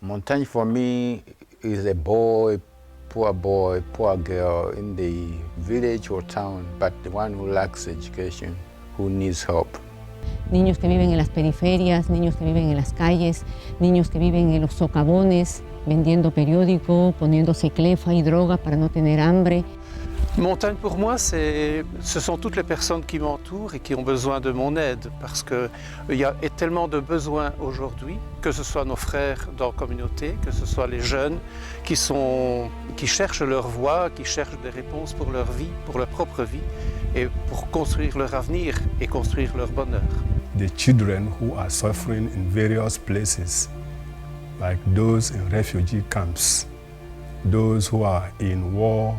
Montagne for me is a boy, poor girl in the village or town, but the one who lacks education, who needs help. Niños que viven en las periferias, niños que viven en las calles, niños que viven en los socavones, vendiendo periódico, poniéndose clefa y droga para no tener hambre. Montagne pour moi, ce sont toutes les personnes qui m'entourent et qui ont besoin de mon aide parce qu'il y a tellement de besoins aujourd'hui, que ce soit nos frères dans la communauté, que ce soit les jeunes qui cherchent leur voie, qui cherchent des réponses pour leur vie, pour leur propre vie et pour construire leur avenir et construire leur bonheur. The children who are suffering in various places, like those in refugee camps, those who are in war,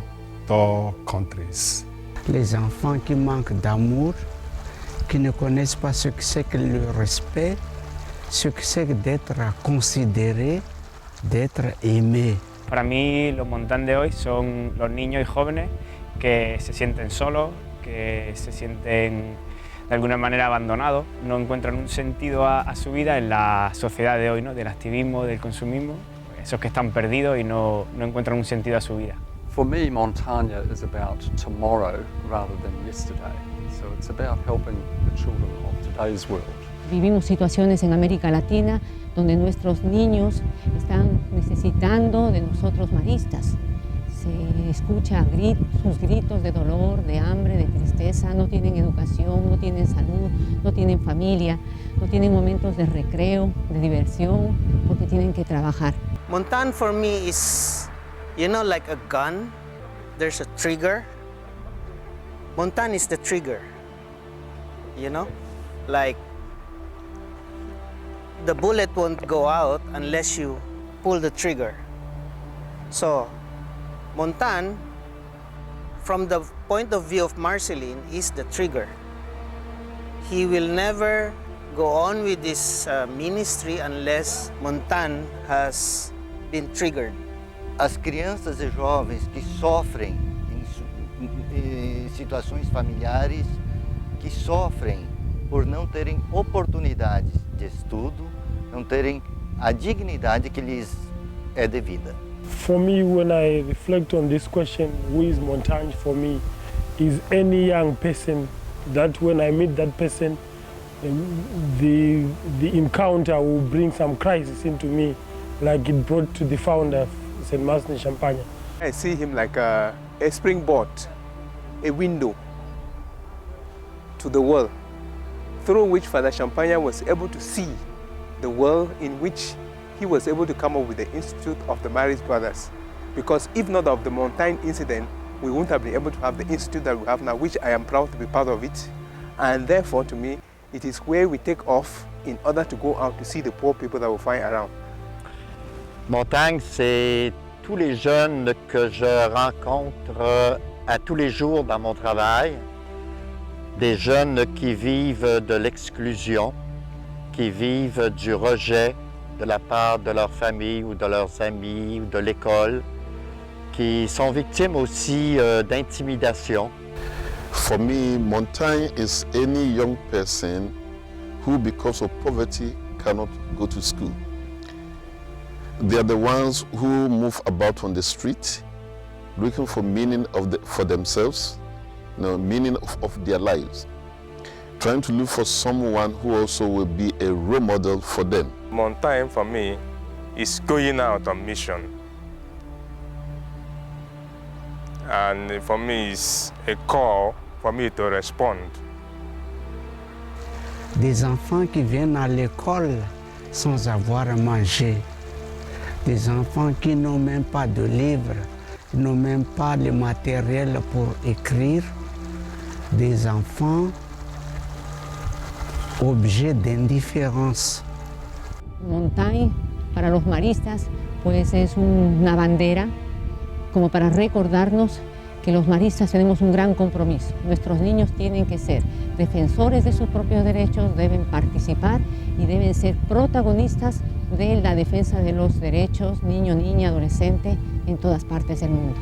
countries. Les enfants qui manquent d'amour, qui ne connaissent pas ce que c'est que le respect, ce que c'est d'être considéré, d'être aimé. Para mí, los Montagne de hoy son los niños y jóvenes que se sienten solos, que se sienten de alguna manera abandonados, no encuentran un sentido a su vida en la sociedad de hoy, ¿no? Del activismo, del consumismo, esos que están perdidos y no encuentran un sentido a su vida. For me, Montagne is about tomorrow rather than yesterday. So it's about helping the children of today's world. Vivimos situaciones en América Latina donde nuestros niños están necesitando de nosotros maristas. Se escucha sus gritos de dolor, de hambre, de tristeza, no tienen educación, no tienen salud, no tienen familia, no tienen momentos de recreo, de diversión, porque tienen que trabajar. Montagne for me is, you know, like a gun, there's a trigger. Montagne is the trigger, you know? Like, the bullet won't go out unless you pull the trigger. So, Montagne, from the point of view of Marceline, is the trigger. He will never go on with this ministry unless Montagne has been triggered. As crianças e jovens que sofrem em situações familiares, que sofrem por não terem oportunidades de estudo, não terem a dignidade que lhes é devida. For me, when I reflect on this question, who is Montagne for me, is any young person that when I meet that person, the encounter will bring some crisis into me, like it brought to the founder of St. Martin Champagne. I see him like a springboard, a window to the world, through which Father Champagne was able to see the world, in which he was able to come up with the Institute of the Marist Brothers. Because if not of the Montagne incident, we wouldn't have been able to have the institute that we have now, which I am proud to be part of it. And therefore, to me, it is where we take off in order to go out to see the poor people that we find around. Montagne, c'est tous les jeunes que je rencontre à tous les jours dans mon travail. Des jeunes qui vivent de l'exclusion, qui vivent du rejet de la part de leur famille ou de leurs amis ou de l'école, qui sont victimes aussi d'intimidation. For me, Montagne is any young person who, because of poverty, cannot go to school. They are the ones who move about on the street, looking for meaning for themselves, meaning of their lives, trying to look for someone who also will be a role model for them. Montagne, for me, is going out on mission. And for me, it's a call for me to respond. Des enfants qui viennent à l'école sans avoir à manger. Des enfants qui n'ont même pas de livres, n'ont même pas le matériel pour écrire. Des enfants objets d'indifférence. Montagne, para los maristas, pues es una bandera como para recordarnos que los maristas tenemos un gran compromiso. Nuestros niños tienen que ser defensores de sus propios derechos, deben participar y deben ser protagonistas de la defensa de los derechos niño, niña, adolescente en todas partes del mundo.